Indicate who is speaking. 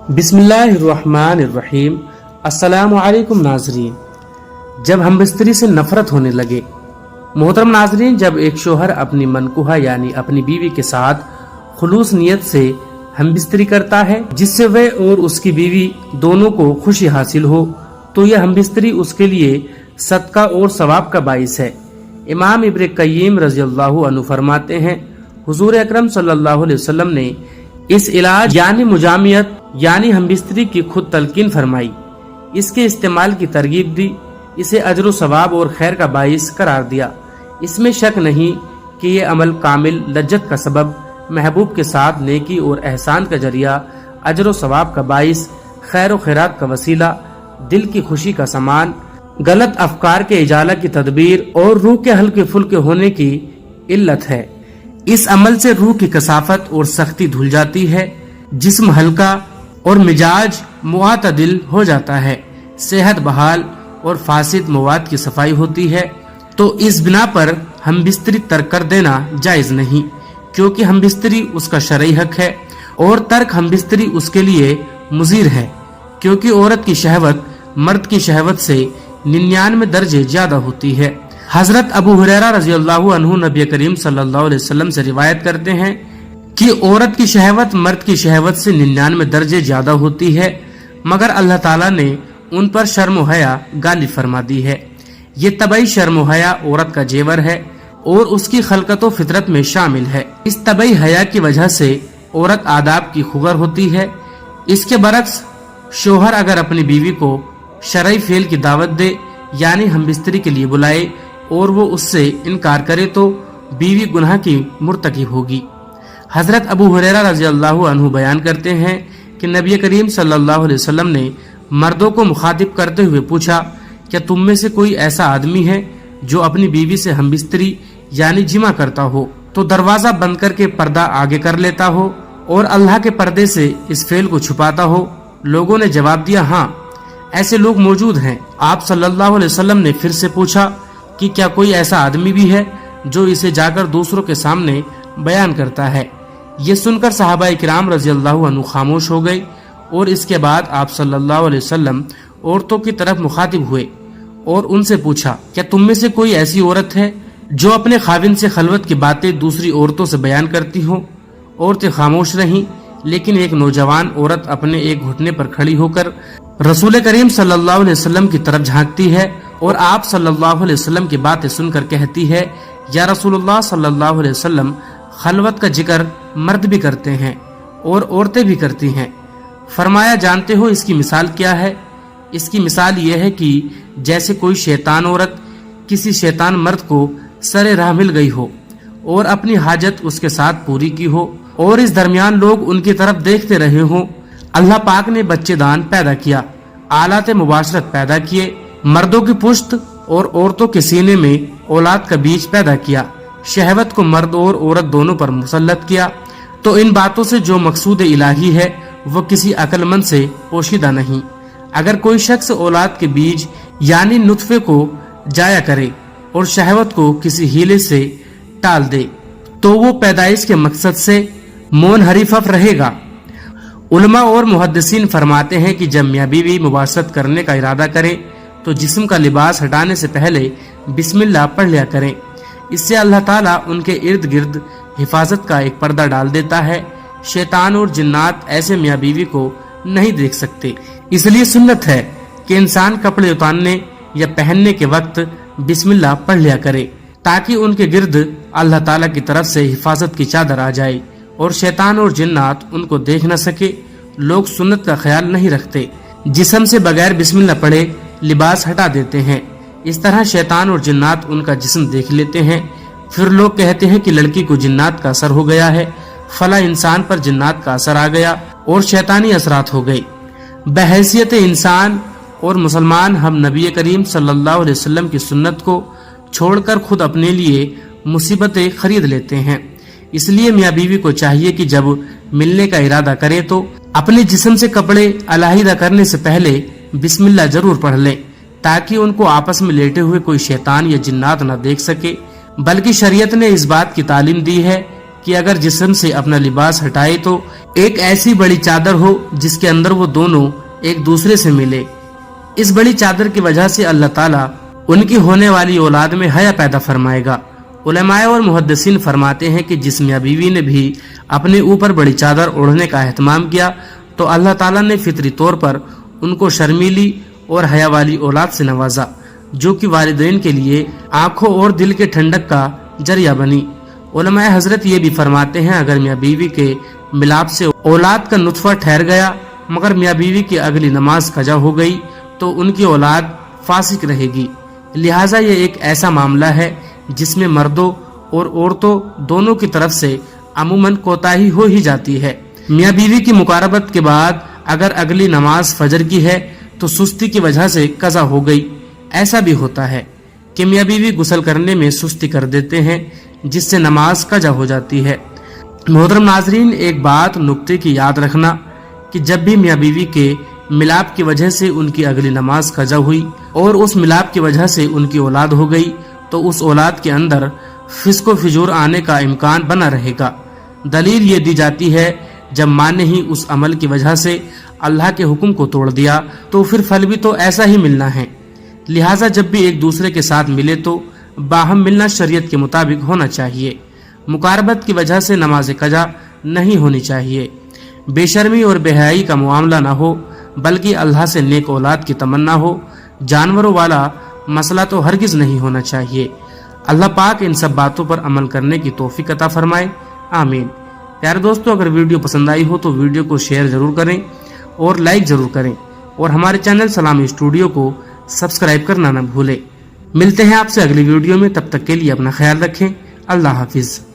Speaker 1: بسم اللہ الرحمن الرحیم۔ السلام علیکم ناظرین۔ جب ہم بستری سے نفرت ہونے لگے۔ محترم ناظرین، جب ایک شوہر اپنی منکوہہ یعنی اپنی بیوی کے ساتھ خلوص نیت سے ہم بستری کرتا ہے جس سے وہ اور اس کی بیوی دونوں کو خوشی حاصل ہو تو یہ ہم بستری اس کے لیے صدقہ اور ثواب کا باعث ہے۔ امام ابن قیم رضی اللہ عنہ فرماتے ہیں، حضور اکرم صلی اللہ علیہ وسلم نے اس علاج یعنی مجامعت یعنی ہم بستری کی خود تلقین فرمائی، اس کے استعمال کی ترغیب دی، اسے اجر و ثواب اور خیر کا باعث قرار دیا۔ اس میں شک نہیں کہ یہ عمل کامل لذت کا سبب، محبوب کے ساتھ نیکی اور احسان کا ذریعہ، اجر و ثواب کا باعث، خیر و خیرات کا وسیلہ، دل کی خوشی کا سامان، غلط افکار کے ازالہ کی تدبیر اور روح کے ہلکے پھلکے ہونے کی علت ہے۔ اس عمل سے روح کی کثافت اور سختی دھل جاتی ہے، جسم ہلکا اور مزاج معتدل ہو جاتا ہے، صحت بحال اور فاسد مواد کی صفائی ہوتی ہے۔ تو اس بنا پر ہم بستری ترک کر دینا جائز نہیں، کیونکہ ہم بستری اس کا شرعی حق ہے، اور ترک ہم بستری اس کے لیے مضر ہے، کیونکہ عورت کی شہوت مرد کی شہوت سے 99 درجے زیادہ ہوتی ہے۔ حضرت ابو ہریرہ رضی اللہ عنہ نبی کریم صلی اللہ علیہ وسلم سے روایت کرتے ہیں کہ عورت کی شہوت مرد کی شہوت سے 99 درجے زیادہ ہوتی ہے، مگر اللہ تعالیٰ نے ان پر شرم و حیا غالب فرما دی ہے۔ یہ طبعی شرم و حیا عورت کا جیور ہے اور اس کی خلقت و فطرت میں شامل ہے۔ اس طبعی حیا کی وجہ سے عورت آداب کی خوگر ہوتی ہے۔ اس کے برعکس شوہر اگر اپنی بیوی کو شرعی فعل کی دعوت دے یعنی ہم بستری کے لیے بلائے اور وہ اس سے انکار کرے تو بیوی گناہ کی مرتکب ہوگی۔ حضرت ابو ہریرہ رضی اللہ عنہ بیان کرتے ہیں کہ نبی کریم صلی اللہ علیہ وسلم نے مردوں کو مخاطب کرتے ہوئے پوچھا، کیا تم میں سے کوئی ایسا آدمی ہے جو اپنی بیوی سے ہم بستری یعنی جمع کرتا ہو تو دروازہ بند کر کے پردہ آگے کر لیتا ہو اور اللہ کے پردے سے اس فعل کو چھپاتا ہو؟ لوگوں نے جواب دیا، ہاں ایسے لوگ موجود ہیں۔ آپ صلی اللہ علیہ وسلم نے پھر سے پوچھا کہ کیا کوئی ایسا آدمی بھی ہے جو اسے جا کر دوسروں کے سامنے بیان کرتا ہے؟ یہ سن کر صحابہ کرام رضی اللہ عنہ خاموش ہو گئے، اور اس کے بعد آپ صلی اللہ علیہ وسلم عورتوں کی طرف مخاطب ہوئے اور ان سے پوچھا، کیا تم میں سے کوئی ایسی عورت ہے جو اپنے خاوند سے خلوت کی باتیں دوسری عورتوں سے بیان کرتی ہو؟ عورتیں خاموش رہیں، لیکن ایک نوجوان عورت اپنے ایک گھٹنے پر کھڑی ہو کر رسول کریم صلی اللہ علیہ وسلم کی طرف جھانکتی ہے اور آپ صلی اللہ علیہ وسلم کی باتیں سن کر کہتی ہے، یا رسول اللہ صلی اللہ علیہ وسلم، خلوت کا ذکر مرد بھی کرتے ہیں اور عورتیں بھی کرتی ہیں۔ فرمایا، جانتے ہو اس کی مثال کیا ہے؟ اس کی مثال یہ ہے کہ جیسے کوئی شیطان عورت کسی شیطان مرد کو سر راہ مل گئی ہو اور اپنی حاجت اس کے ساتھ پوری کی ہو، اور اس درمیان لوگ ان کی طرف دیکھتے رہے ہوں۔ اللہ پاک نے بچے دان پیدا کیا، آلات مباشرت پیدا کیے، مردوں کی پشت اور عورتوں کے سینے میں اولاد کا بیج پیدا کیا، شہوت کو مرد اور عورت دونوں پر مسلط کیا، تو ان باتوں سے جو مقصود الہی ہے وہ کسی عقل مند سے پوشیدہ نہیں۔ اگر کوئی شخص اولاد کے بیج یعنی نطفے کو جایا کرے اور شہوت کو کسی ہیلے سے ٹال دے تو وہ پیدائش کے مقصد سے منحرف رہے گا۔ علماء اور محدثین فرماتے ہیں کہ جب میاں بیوی مباشرت کرنے کا ارادہ کریں تو جسم کا لباس ہٹانے سے پہلے بسم اللہ پڑھ لیا کریں۔ اس سے اللہ تعالیٰ ان کے ارد گرد حفاظت کا ایک پردہ ڈال دیتا ہے، شیطان اور جنات ایسے میاں بیوی کو نہیں دیکھ سکتے۔ اس لیے سنت ہے کہ انسان کپڑے اتارنے یا پہننے کے وقت بسم اللہ پڑھ لیا کرے، تاکہ ان کے گرد اللہ تعالیٰ کی طرف سے حفاظت کی چادر آ جائے اور شیطان اور جنات ان کو دیکھ نہ سکے۔ لوگ سنت کا خیال نہیں رکھتے، جسم سے بغیر بسم اللہ پڑھے لباس ہٹا دیتے ہیں، اس طرح شیطان اور جنات ان کا جسم دیکھ لیتے ہیں۔ پھر لوگ کہتے ہیں کہ لڑکی کو جنات کا اثر ہو گیا ہے، فلاں انسان پر جنات کا اثر آ گیا اور شیطانی اثرات ہو گئے۔ بحیثیت انسان اور مسلمان ہم نبی کریم صلی اللہ علیہ وسلم کی سنت کو چھوڑ کر خود اپنے لیے مصیبتیں خرید لیتے ہیں۔ اس لیے میاں بیوی کو چاہیے کہ جب ملنے کا ارادہ کرے تو اپنے جسم سے کپڑے علیحدہ کرنے سے پہلے بسم اللہ ضرور پڑھ لیں، تاکہ ان کو آپس میں لیٹے ہوئے کوئی شیطان یا جنات نہ دیکھ سکے۔ بلکہ شریعت نے اس بات کی تعلیم دی ہے کہ اگر جسم سے اپنا لباس ہٹائے تو ایک ایسی بڑی چادر ہو جس کے اندر وہ دونوں ایک دوسرے سے ملے۔ اس بڑی چادر کی وجہ سے اللہ تعالیٰ ان کی ہونے والی اولاد میں حیا پیدا فرمائے گا۔ علماء اور محدثین فرماتے ہیں کہ جس میاں بیوی نے بھی اپنے اوپر بڑی چادر اوڑھنے کا اہتمام کیا تو اللہ تعالیٰ نے فطری طور پر ان کو شرمیلی اور حیا والی اولاد سے نوازا، جو کہ والدین کے لیے آنکھوں اور دل کے ٹھنڈک کا ذریعہ بنی۔ علماء حضرت یہ بھی فرماتے ہیں اگر میاں بیوی کے ملاپ سے اولاد کا نطفہ ٹھہر گیا مگر میاں بیوی کی اگلی نماز قضا ہو گئی تو ان کی اولاد فاسق رہے گی۔ لہٰذا یہ ایک ایسا معاملہ ہے جس میں مردوں اور عورتوں دونوں کی طرف سے عموماً کوتاہی ہو ہی جاتی ہے۔ میاں بیوی کی مقاربت کے بعد اگر اگلی نماز فجر کی ہے تو سستی کی وجہ سے قضا ہو گئی۔ ایسا بھی ہوتا ہے کہ میاں بیوی غسل کرنے میں سستی کر دیتے ہیں جس سے نماز قضا ہو جاتی ہے۔ محترم ناظرین، ایک بات نکتے کی یاد رکھنا کہ جب بھی میاں بیوی کے ملاپ کی وجہ سے ان کی اگلی نماز قضا ہوئی اور اس ملاپ کی وجہ سے ان کی اولاد ہو گئی تو اس اولاد کے اندر فسق و فجور آنے کا امکان بنا رہے گا۔ دلیل یہ دی جاتی ہے جب ماں نے ہی اس عمل کی وجہ سے اللہ کے حکم کو توڑ دیا تو پھر پھل بھی تو ایسا ہی ملنا ہے۔ لہٰذا جب بھی ایک دوسرے کے ساتھ ملے تو باہم ملنا شریعت کے مطابق ہونا چاہیے۔ مقاربت کی وجہ سے نماز قضا نہیں ہونی چاہیے۔ بے شرمی اور بے حیائی کا معاملہ نہ ہو بلکہ اللہ سے نیک اولاد کی تمنا ہو۔ جانوروں والا مسئلہ تو ہرگز نہیں ہونا چاہیے۔ اللہ پاک ان سب باتوں پر عمل کرنے کی توفیق عطا فرمائے، آمین۔ پیارے دوستو، اگر ویڈیو پسند آئی ہو تو ویڈیو کو شیئر ضرور کریں اور لائک ضرور کریں اور ہمارے چینل سلامی اسٹوڈیو کو سبسکرائب کرنا نہ بھولیں۔ ملتے ہیں آپ سے اگلی ویڈیو میں، تب تک کے لیے اپنا خیال رکھیں۔ اللہ حافظ۔